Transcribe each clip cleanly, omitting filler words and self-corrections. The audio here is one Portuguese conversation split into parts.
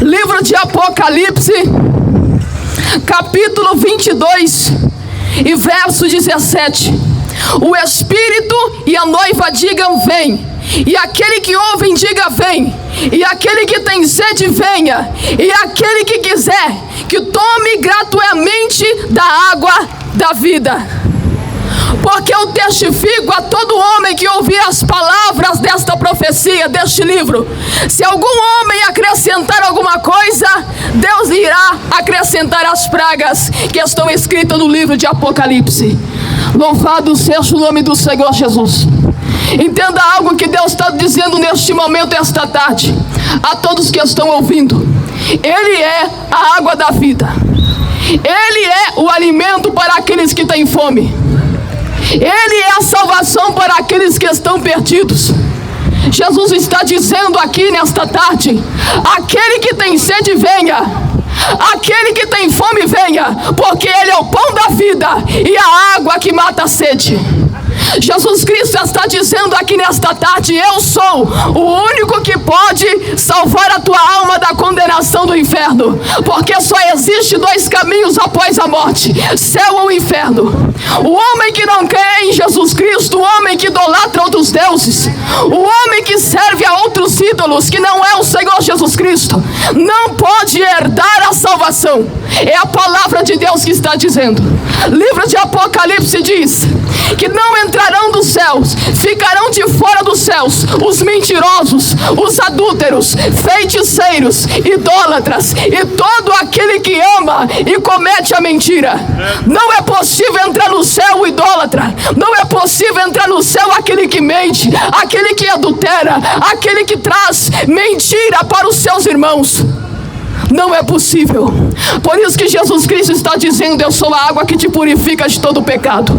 Livro de Apocalipse, capítulo 22 e verso 17. O Espírito e a noiva digam: vem. E aquele que ouve diga: vem. E aquele que tem sede, venha. E aquele que quiser, que tome gratuitamente da água da vida. Porque eu testifico a todo homem que ouvir as palavras desta profecia, deste livro: se algum homem acrescentar alguma coisa, Deus irá acrescentar as pragas que estão escritas no livro de Apocalipse. Louvado seja o nome do Senhor Jesus. Entenda algo que Deus está dizendo neste momento, esta tarde, a todos que estão ouvindo: Ele é a água da vida. Ele é o alimento para aqueles que têm fome. Ele é a salvação para aqueles que estão perdidos. Jesus está dizendo aqui nesta tarde: aquele que tem sede, venha. Aquele que tem fome, venha, porque Ele é o pão da vida e a água que mata a sede. Jesus Cristo está dizendo aqui nesta tarde: eu sou o único que pode salvar a tua alma da condenação do inferno, porque só existe dois caminhos após a morte: céu ou inferno. O homem que não crê em Jesus Cristo, o homem que idolatra outros deuses, o homem que serve a outros ídolos que não é o Senhor Jesus Cristo, não pode herdar a salvação. É a palavra de Deus que está dizendo. Livro de Apocalipse diz que não entrarão dos céus, ficarão de fora dos céus os mentirosos, os adúlteros, feiticeiros, idólatras e todo aquele que ama e comete a mentira. Não é possível entrar no céu o idólatra. Não é possível entrar no céu aquele que mente, aquele que adultera, aquele que traz mentira para os seus irmãos. Não é possível. Por isso que Jesus Cristo está dizendo: eu sou a água que te purifica de todo pecado.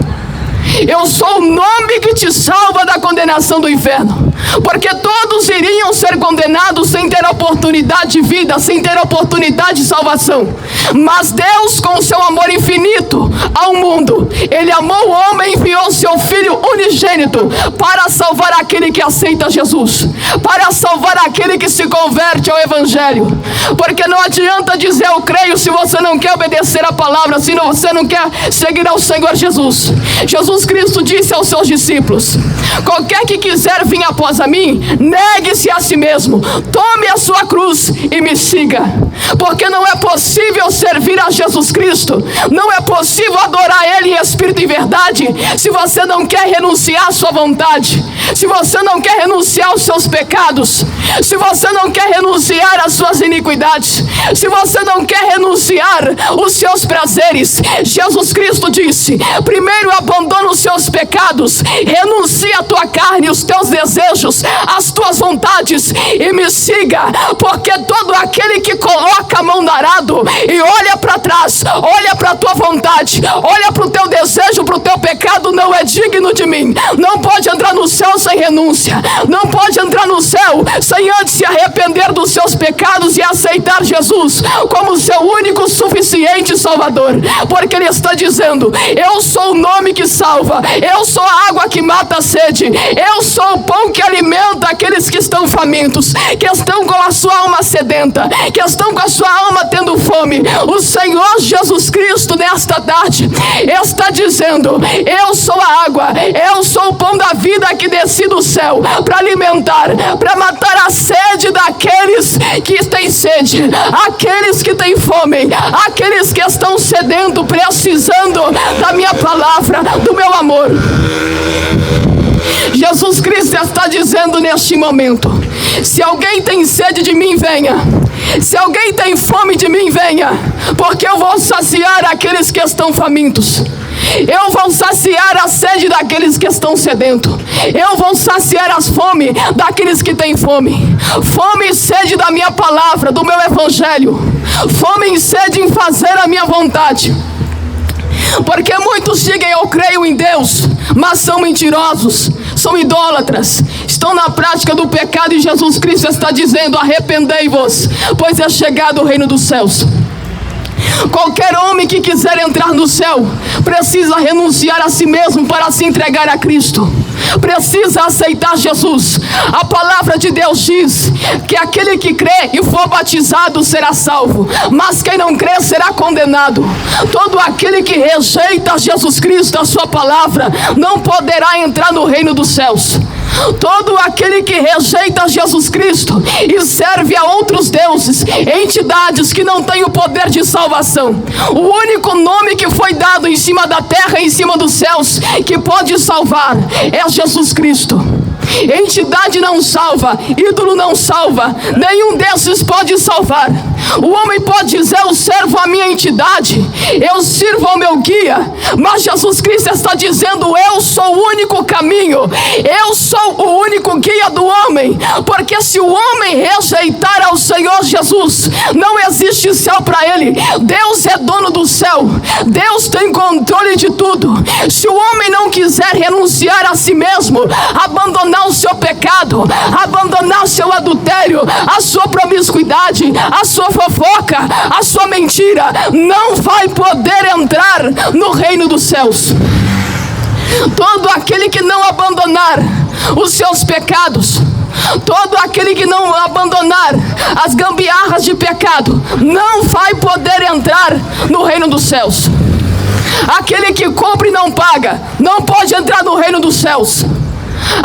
Eu sou o nome que te salva da condenação do inferno. Porque todos iriam ser condenados sem ter oportunidade de vida, sem ter oportunidade de salvação. Mas Deus, com seu amor infinito ao mundo, Ele amou o homem e enviou seu Filho unigênito para salvar aquele que aceita Jesus, para salvar aquele que se converte ao Evangelho. Porque não adianta dizer eu creio se você não quer obedecer a palavra, se você não quer seguir ao Senhor Jesus. Jesus Cristo disse aos seus discípulos: qualquer que quiser vir após a mim, negue-se a si mesmo, tome a sua cruz e me siga. Porque não é possível servir a Jesus Cristo, não é possível adorar Ele em espírito e verdade, se você não quer renunciar à sua vontade, se você não quer renunciar aos seus pecados, se você não quer renunciar às suas iniquidades, se você não quer renunciar os seus prazeres. Jesus Cristo disse: primeiro abandona os seus pecados, renuncia a tua carne, os teus desejos, as tuas vontades e me siga. Porque todo aquele que coloca a mão no arado e olha para trás, olha para a tua vontade, olha para o teu desejo, para o teu pecado, não é digno de mim. Não pode entrar no céu sem renúncia, não pode entrar no céu sem antes se arrepender dos seus pecados e aceitar Jesus como seu único suficiente Salvador. Porque Ele está dizendo: eu sou o nome que salva, eu sou a água que mata a sede, eu sou o pão que alimenta aqueles que estão famintos, que estão com a sua alma sedenta, que estão com a sua alma tendo fome. O Senhor Jesus Cristo nesta tarde está dizendo: eu sou a água, eu sou o pão da vida que desci do céu para alimentar, para matar a sede daqueles que têm sede, aqueles que têm fome, aqueles que estão sedentos, precisando da minha palavra, do meu amor. Jesus Cristo está dizendo neste momento: se alguém tem sede de mim, venha. Se alguém tem fome de mim, venha. Porque eu vou saciar aqueles que estão famintos. Eu vou saciar a sede daqueles que estão sedentos. Eu vou saciar as fome daqueles que têm fome. Fome e sede da minha palavra, do meu evangelho. Fome e sede em fazer a minha vontade. Porque muitos dizem eu creio em Deus, mas são mentirosos, são idólatras, estão na prática do pecado. E Jesus Cristo está dizendo: arrependei-vos, pois é chegado o reino dos céus. Qualquer homem que quiser entrar no céu precisa renunciar a si mesmo para se entregar a Cristo. precisa aceitar Jesus. A palavra de Deus diz que aquele que crê e for batizado será salvo, mas quem não crê será condenado. Todo aquele que rejeita Jesus Cristo, a sua palavra, não poderá entrar no reino dos céus. Todo aquele que rejeita Jesus Cristo e serve a outros deuses, entidades que não têm o poder de salvação, o único nome que foi dado em cima da terra e em cima dos céus que pode salvar é Jesus Cristo. Entidade não salva, ídolo não salva, nenhum desses pode salvar. O homem pode dizer: eu servo a minha entidade, eu sirvo ao meu guia, mas Jesus Cristo está dizendo: eu sou o único caminho, eu sou o único guia do homem. Porque se o homem rejeitar ao Senhor Jesus, não existe céu para ele. Deus é dono do céu, Deus tem controle de tudo. Se o homem não quiser renunciar a si mesmo, abandonar o seu pecado, abandonar o seu adultério, a sua promiscuidade, a sua fofoca, a sua mentira, não vai poder entrar no reino dos céus. Todo aquele que não abandonar os seus pecados, todo aquele que não abandonar as gambiarras de pecado, não vai poder entrar no reino dos céus. Aquele que compra e não paga, não pode entrar no reino dos céus.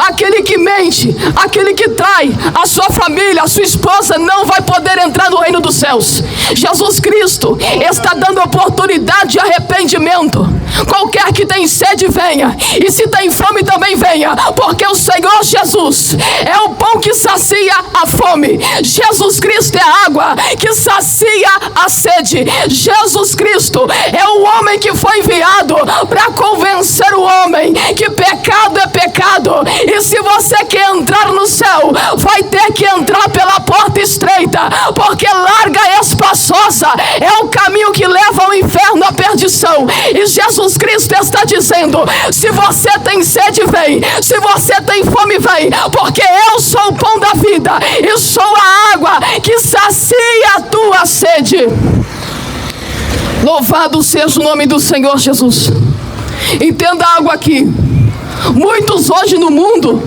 Aquele que mente, aquele que trai a sua família, a sua esposa, não vai poder entrar no reino dos céus. Jesus Cristo está dando oportunidade de arrependimento. Qualquer que tem sede, venha, e se tem fome também venha, porque o Senhor Jesus é o pão que sacia a fome. Jesus Cristo é a água que sacia a sede. Jesus Cristo é o homem que foi enviado para convencer o homem que pecado é pecado. E se você quer entrar no céu, vai ter que entrar pela porta estreita, porque larga e espaçosa é o caminho que leva ao inferno, à perdição. E Jesus Cristo está dizendo: se você tem sede, vem, se você tem fome, vem, porque eu sou o pão da vida e sou a água que sacia a tua sede. Louvado seja o nome do Senhor Jesus. Entenda algo aqui. Muitos hoje no mundo,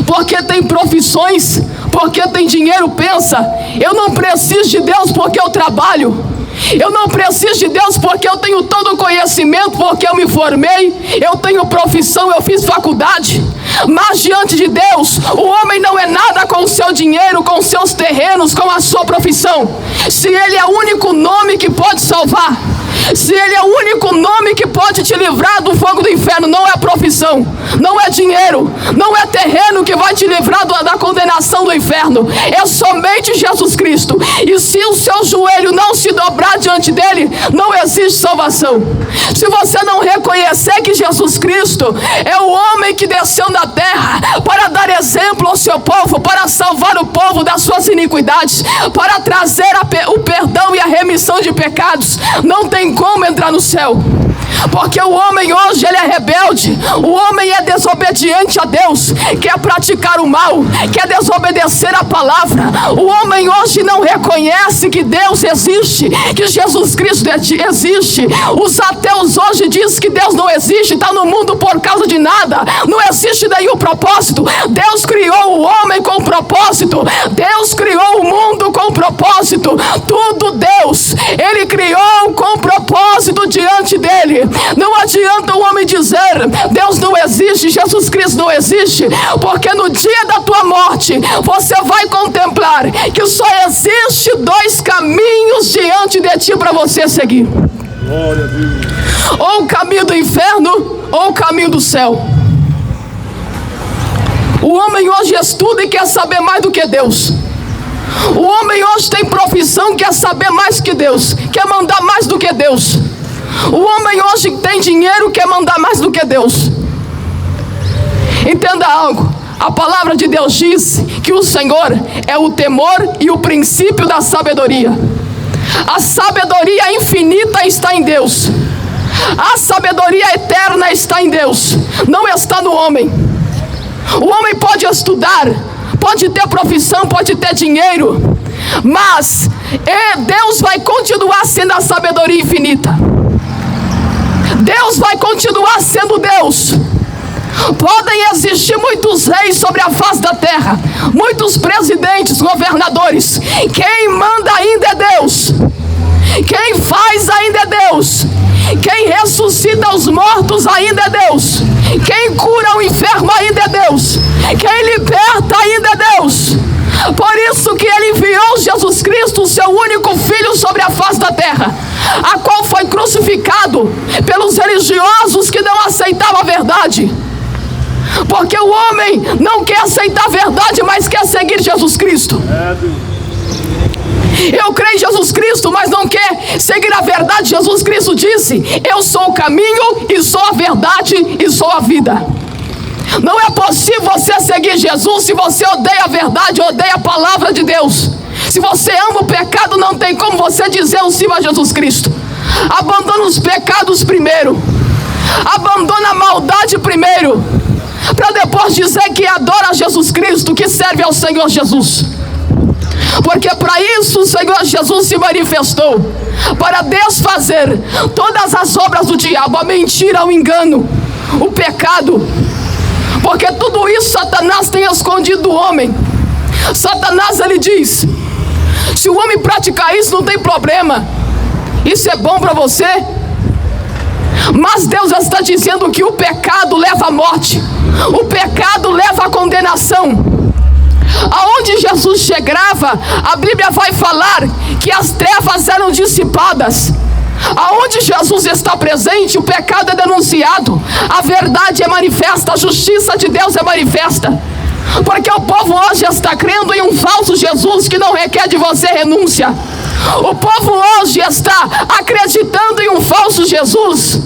porque tem profissões, porque tem dinheiro, pensa: eu não preciso de Deus porque eu trabalho, eu não preciso de Deus porque eu tenho todo o conhecimento, porque eu me formei, eu tenho profissão, eu fiz faculdade. Mas diante de Deus, o homem não é nada com o seu dinheiro, com os seus terrenos, com a sua profissão. Se Ele é o único nome que pode salvar, se Ele é o único nome que pode te livrar do fogo do inferno, não é profissão, não é dinheiro, não é terreno que vai te livrar da condenação do inferno, é somente Jesus Cristo. E se o seu joelho não se dobrar diante dele, não existe salvação. Se você não reconhecer que Jesus Cristo é o homem que desceu na terra para dar exemplo ao seu povo, para salvar o povo das suas iniquidades, para trazer o perdão e a remissão de pecados, não tem como entrar no céu. Porque o homem hoje, ele é rebelde, o homem é desobediente a Deus, quer praticar o mal, quer desobedecer a palavra. O homem hoje não reconhece que Deus existe, que Jesus Cristo existe. Os ateus hoje dizem que Deus não existe, está no mundo por causa de nada, não existe nenhum propósito. Deus criou o homem com propósito, Deus criou o mundo com propósito, tudo Deus, Ele criou com propósito diante dele. Não adianta o homem dizer: Deus não existe, Jesus Cristo não existe, porque no dia da tua morte você vai contemplar que só existe dois caminhos diante de ti para você seguir: ou o caminho do inferno ou o caminho do céu. O homem hoje estuda e quer saber mais do que Deus. O homem hoje tem profissão, quer saber mais que Deus, quer mandar mais do que Deus. O homem hoje tem dinheiro, quer mandar mais do que Deus. Entenda algo: a palavra de Deus diz que o Senhor é o temor e o princípio da sabedoria. A sabedoria infinita está em Deus, a sabedoria eterna está em Deus, não está no homem. O homem pode estudar, pode ter profissão, pode ter dinheiro, mas Deus vai continuar sendo a sabedoria infinita. Deus vai continuar sendo Deus. Podem existir muitos reis sobre a face da terra, muitos presidentes, governadores. Quem manda ainda é Deus. Quem faz ainda é Deus. Quem ressuscita os mortos ainda é Deus. Quem cura o enfermo ainda é Deus. Quem liberta ainda é Deus. Por isso que Ele enviou Jesus Cristo, o seu único Filho, sobre a face da terra, a qual foi crucificado pelos religiosos que não aceitavam a verdade. Porque o homem não quer aceitar a verdade, mas quer seguir Jesus Cristo. Eu creio em Jesus Cristo, mas não quer seguir a verdade. Jesus Cristo disse: eu sou o caminho, e sou a verdade, e sou a vida. Não é possível você seguir Jesus se você odeia a verdade, odeia a palavra de Deus. Se você ama o pecado, não tem como você dizer o sim a Jesus Cristo. Abandona os pecados primeiro, abandona a maldade primeiro, para depois dizer que adora Jesus Cristo, que serve ao Senhor Jesus. Porque para isso o Senhor Jesus se manifestou, para desfazer todas as obras do diabo, a mentira, o engano, o pecado. Porque tudo isso Satanás tem escondido do homem. Satanás, ele diz: se o homem praticar isso, não tem problema, isso é bom para você. Mas Deus está dizendo que o pecado leva à morte, o pecado leva à condenação. Aonde Jesus chegava, a Bíblia vai falar que as trevas eram dissipadas. Aonde Jesus está presente, o pecado é denunciado, a verdade é manifesta, a justiça de Deus é manifesta. Porque o povo hoje está crendo em um falso Jesus que não requer de você renúncia. O povo hoje está acreditando em um falso Jesus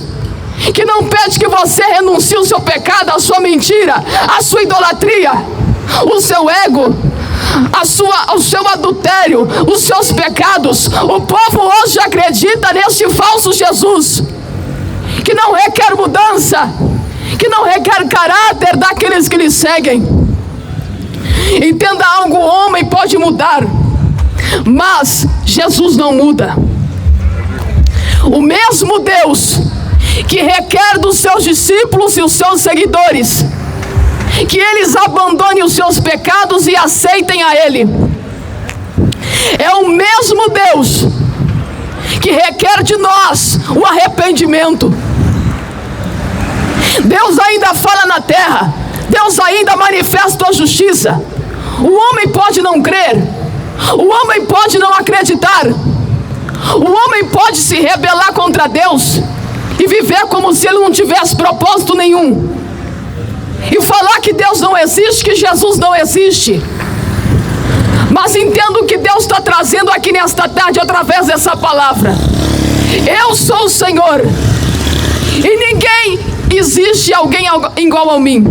que não pede que você renuncie o seu pecado, a sua mentira, a sua idolatria, o seu ego, o seu adultério, os seus pecados. O povo hoje acredita neste falso Jesus que não requer mudança, que não requer caráter daqueles que lhe seguem. Entenda algo: o homem pode mudar, mas Jesus não muda. O mesmo Deus que requer dos seus discípulos e os seus seguidores que eles abandonem os seus pecados e aceitem a Ele, é o mesmo Deus que requer de nós o arrependimento. Deus ainda fala na terra, Deus ainda manifesta a justiça. O homem pode não crer, o homem pode não acreditar, o homem pode se rebelar contra Deus e viver como se ele não tivesse propósito nenhum, e falar que Deus não existe, que Jesus não existe. Mas entendo o que Deus está trazendo aqui nesta tarde através dessa palavra. Eu sou o Senhor, e ninguém existe alguém igual a mim.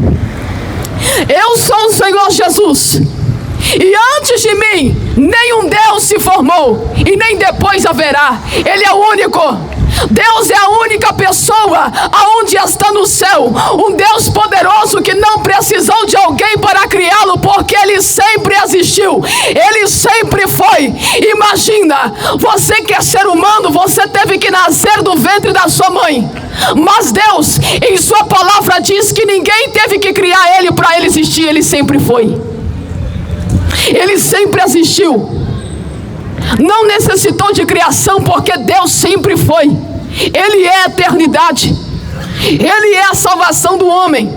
Eu sou o Senhor Jesus, e antes de mim nenhum Deus se formou, e nem depois haverá. Ele é o único. Deus é a única pessoa aonde está no céu, um Deus poderoso que não precisou de alguém para criá-lo, porque Ele sempre existiu, Ele sempre foi. Imagina, você que é ser humano, você teve que nascer do ventre da sua mãe, mas Deus em sua palavra diz que ninguém teve que criar Ele para Ele existir. Ele sempre foi, Ele sempre existiu, não necessitou de criação, porque Deus sempre foi. Ele é a eternidade, Ele é a salvação do homem.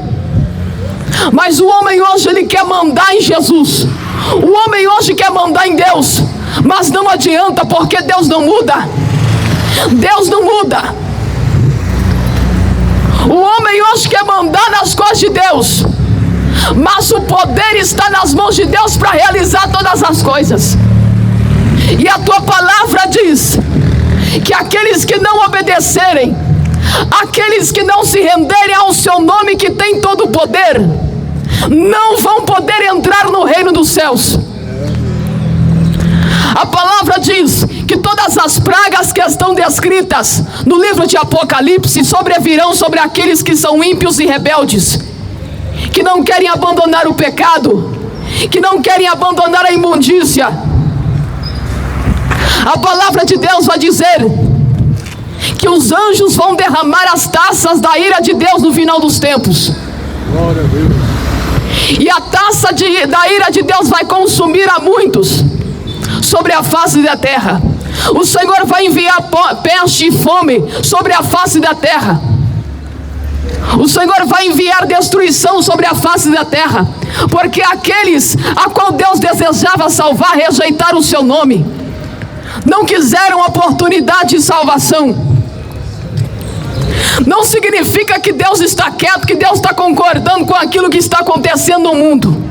Mas o homem hoje, ele quer mandar em Jesus, o homem hoje quer mandar em Deus, mas não adianta, porque Deus não muda. Deus não muda. O homem hoje quer mandar nas coisas de Deus, mas o poder está nas mãos de Deus para realizar todas as coisas. E a tua palavra diz que aqueles que não obedecerem, aqueles que não se renderem ao seu nome, que tem todo o poder, não vão poder entrar no reino dos céus. A palavra diz que todas as pragas que estão descritas no livro de Apocalipse sobrevirão sobre aqueles que são ímpios e rebeldes, que não querem abandonar o pecado, que não querem abandonar a imundícia. A palavra de Deus vai dizer que os anjos vão derramar as taças da ira de Deus no final dos tempos. E a taça da ira de Deus vai consumir a muitos sobre a face da terra. O Senhor vai enviar peste e fome sobre a face da terra. O Senhor vai enviar destruição sobre a face da terra, porque aqueles a qual Deus desejava salvar rejeitaram o seu nome, não quiseram oportunidade de salvação. Não significa que Deus está quieto, que Deus está concordando com aquilo que está acontecendo no mundo.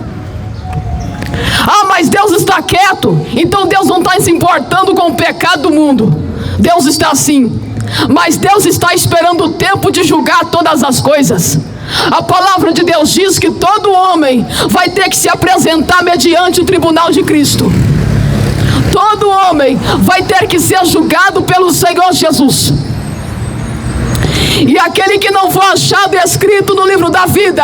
Ah, mas Deus está quieto, então Deus não está se importando com o pecado do mundo. Deus está sim, mas Deus está esperando o tempo de julgar todas as coisas. A palavra de Deus diz que todo homem vai ter que se apresentar mediante o tribunal de Cristo. Todo homem vai ter que ser julgado pelo Senhor Jesus. E aquele que não for achado escrito no livro da vida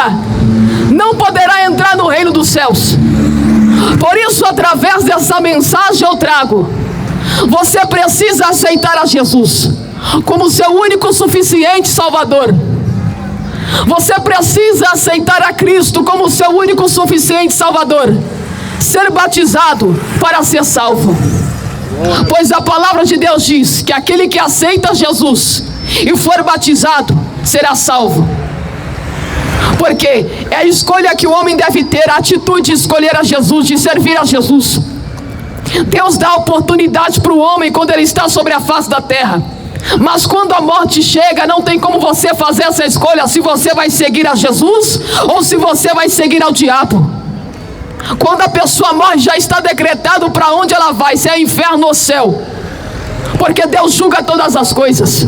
não poderá entrar no reino dos céus. Por isso, através dessa mensagem eu trago: você precisa aceitar a Jesus como seu único suficiente Salvador. Você precisa aceitar a Cristo como seu único suficiente Salvador. Ser batizado para ser salvo. Pois a palavra de Deus diz que aquele que aceita Jesus e for batizado será salvo. Porque é a escolha que o homem deve ter, a atitude de escolher a Jesus, de servir a Jesus. Deus dá oportunidade para o homem quando ele está sobre a face da terra. Mas quando a morte chega, não tem como você fazer essa escolha, se você vai seguir a Jesus ou se você vai seguir ao diabo. Quando a pessoa morre, já está decretado para onde ela vai, se é inferno ou céu, porque Deus julga todas as coisas.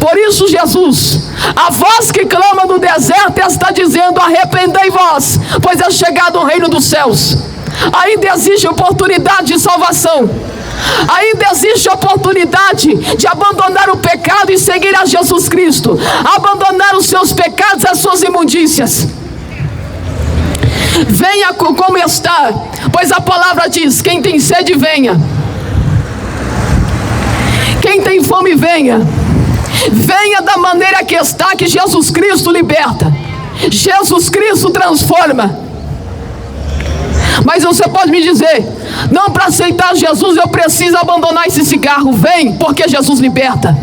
Por isso Jesus, a voz que clama no deserto, está dizendo: arrependei-vos, pois é chegado o reino dos céus. Ainda existe oportunidade de salvação. Ainda existe oportunidade de abandonar o pecado e seguir a Jesus Cristo, abandonar os seus pecados, as suas imundícias. Venha como está, pois a palavra diz: quem tem sede, venha. Quem tem fome, venha. Venha da maneira que está, que Jesus Cristo liberta, Jesus Cristo transforma. Mas você pode me dizer: não, para aceitar Jesus eu preciso abandonar esse cigarro. Vem, porque Jesus liberta.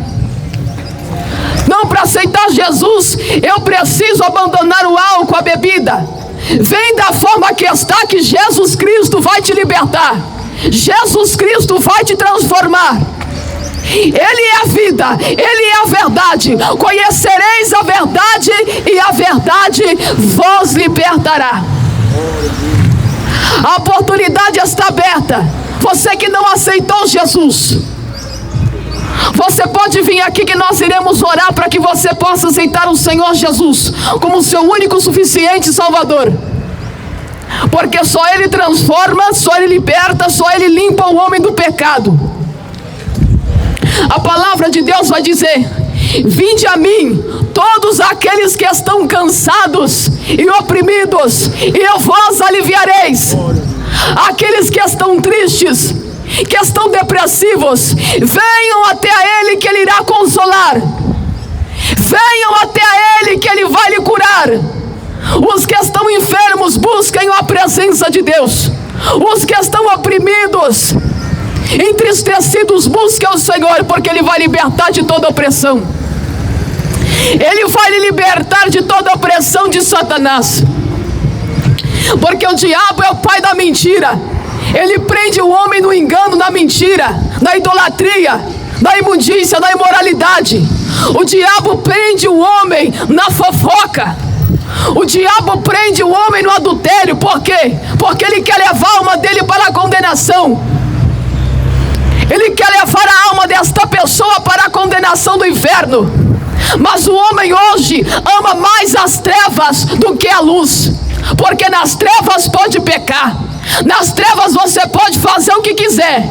Não, para aceitar Jesus eu preciso abandonar o álcool, a bebida. Vem da forma que está, que Jesus Cristo vai te libertar. Jesus Cristo vai te transformar. Ele é a vida, Ele é a verdade. Conhecereis a verdade e a verdade vos libertará. A oportunidade está aberta. Você que não aceitou Jesus, você pode vir aqui que nós iremos orar para que você possa aceitar o Senhor Jesus como seu único suficiente Salvador. Porque só Ele transforma, só Ele liberta, só Ele limpa o homem do pecado. A palavra de Deus vai dizer: vinde a mim, todos aqueles que estão cansados e oprimidos, e eu vos aliviareis. Aqueles que estão tristes, que estão depressivos, venham até a Ele, que Ele irá consolar. Venham até a Ele, que Ele vai lhe curar. Os que estão enfermos, busquem a presença de Deus. Os que estão oprimidos, entristecidos, busquem o Senhor, porque Ele vai libertar de toda opressão. Ele vai lhe libertar de toda opressão de Satanás. Porque o diabo é o pai da mentira. Ele prende o homem no engano, na mentira, na idolatria, na imundícia, na imoralidade. O diabo prende o homem na fofoca. O diabo prende o homem no adultério. Por quê? Porque ele quer levar a alma dele para a condenação. Ele quer levar a alma desta pessoa para a condenação do inferno. Mas o homem hoje ama mais as trevas do que a luz. Porque nas trevas pode pecar. Nas trevas você pode fazer o que quiser.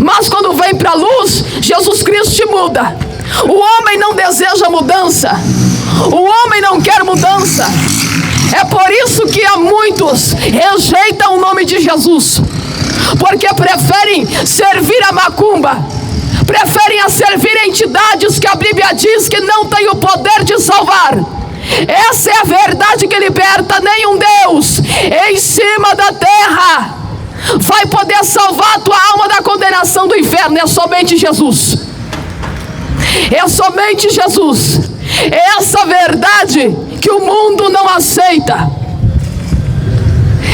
Mas quando vem para a luz, Jesus Cristo te muda. O homem não deseja mudança. O homem não quer mudança. É por isso que há muitos rejeitam o nome de Jesus. Porque preferem servir a macumba. Preferem a servir entidades que a Bíblia diz que não tem o poder de salvar. Essa é a verdade que liberta. Nenhum Deus em cima da terra vai poder salvar a tua alma da condenação do inferno. É somente Jesus. É somente Jesus. É essa verdade que o mundo não aceita.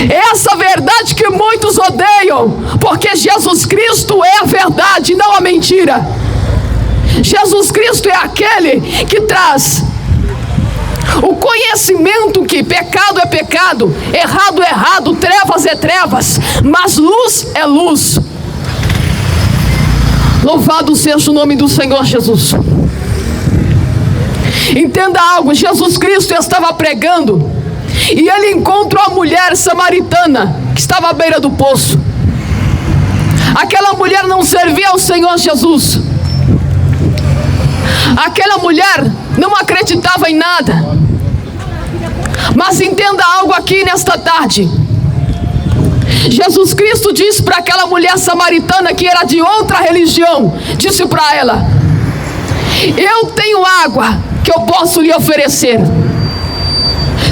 É essa verdade que muitos odeiam, porque Jesus Cristo é a verdade, não a mentira. Jesus Cristo é aquele que traz o conhecimento que pecado é pecado, errado é errado, trevas é trevas, mas luz é luz. Louvado seja o nome do Senhor Jesus. Entenda algo, Jesus Cristo estava pregando e ele encontrou a mulher samaritana que estava à beira do poço. Aquela mulher não servia ao Senhor Jesus. Aquela mulher não acreditava em nada. Mas entenda algo aqui nesta tarde. Jesus Cristo disse para aquela mulher samaritana que era de outra religião, disse para ela: eu tenho água que eu posso lhe oferecer.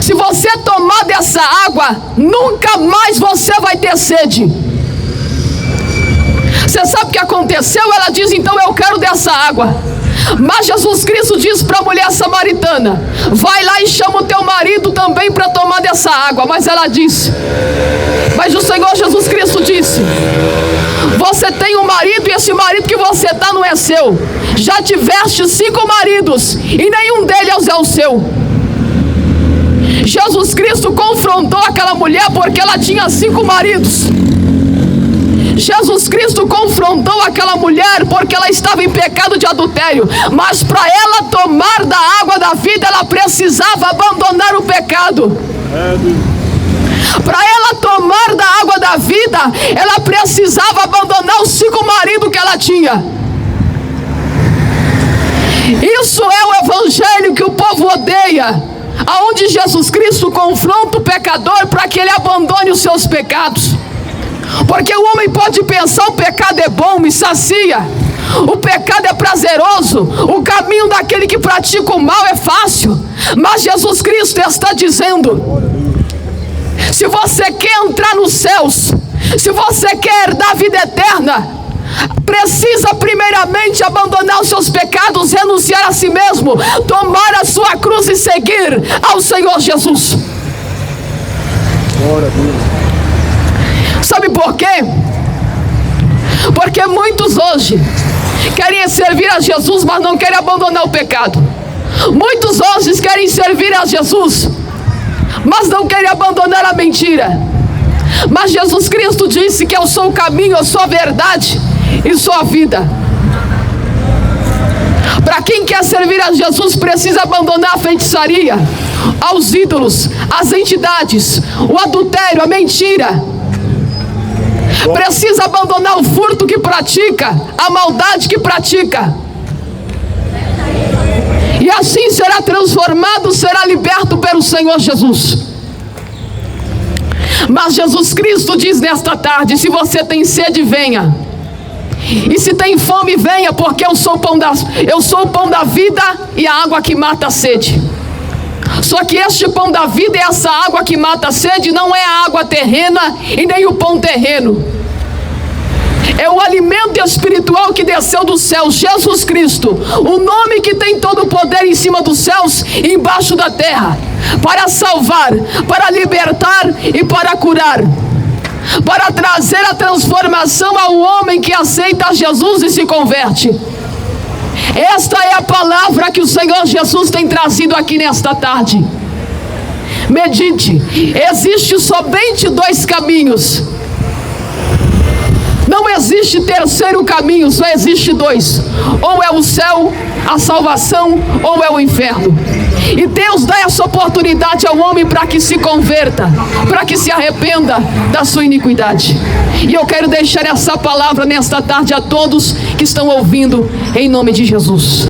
Se você tomar dessa água, nunca mais você vai ter sede. Você sabe o que aconteceu? Ela diz: então eu quero dessa água. Mas Jesus Cristo disse para a mulher samaritana: vai lá e chama o teu marido também para tomar dessa água. Mas ela disse, mas o Senhor Jesus Cristo disse: você tem um marido e esse marido que você está não é seu. Já tiveste 5 maridos e nenhum deles é o seu. Jesus Cristo confrontou aquela mulher porque ela tinha 5 maridos. Jesus Cristo confrontou aquela mulher porque ela estava em pecado de adultério. Mas para ela tomar da água da vida, ela precisava abandonar o pecado. Para ela tomar da água da vida, ela precisava abandonar os 5 maridos que ela tinha. Isso é o evangelho que o povo odeia, aonde Jesus Cristo confronta o pecador para que ele abandone os seus pecados. Porque o homem pode pensar: o pecado é bom, me sacia, o pecado é prazeroso, o caminho daquele que pratica o mal é fácil. Mas Jesus Cristo está dizendo: se você quer entrar nos céus, se você quer dar vida eterna, precisa primeiramente abandonar os seus pecados, renunciar a si mesmo, tomar a sua cruz e seguir ao Senhor Jesus. Glória a Deus. Sabe por quê? Porque muitos hoje querem servir a Jesus, mas não querem abandonar o pecado. Muitos hoje querem servir a Jesus, mas não querem abandonar a mentira. Mas Jesus Cristo disse que eu sou o caminho, eu sou a verdade e sou a vida. Para quem quer servir a Jesus, precisa abandonar a feitiçaria, aos ídolos, as entidades, o adultério, a mentira. Precisa abandonar o furto que pratica, a maldade que pratica. E assim será transformado, será liberto pelo Senhor Jesus. Mas Jesus Cristo diz nesta tarde: se você tem sede, venha. E se tem fome, venha, porque eu sou o pão da vida e a água que mata a sede. Só que este pão da vida e essa água que mata a sede não é a água terrena e nem o pão terreno. É o alimento espiritual que desceu do céu, Jesus Cristo, o nome que tem todo o poder em cima dos céus e embaixo da terra, para salvar, para libertar e para curar, para trazer a transformação ao homem que aceita Jesus e se converte. Esta é a palavra que o Senhor Jesus tem trazido aqui nesta tarde. Medite, existe somente 2 caminhos. Não existe terceiro caminho, só existe 2. Ou é o céu, a salvação, ou é o inferno. E Deus dá essa oportunidade ao homem para que se converta, para que se arrependa da sua iniquidade. E eu quero deixar essa palavra nesta tarde a todos que estão ouvindo, em nome de Jesus.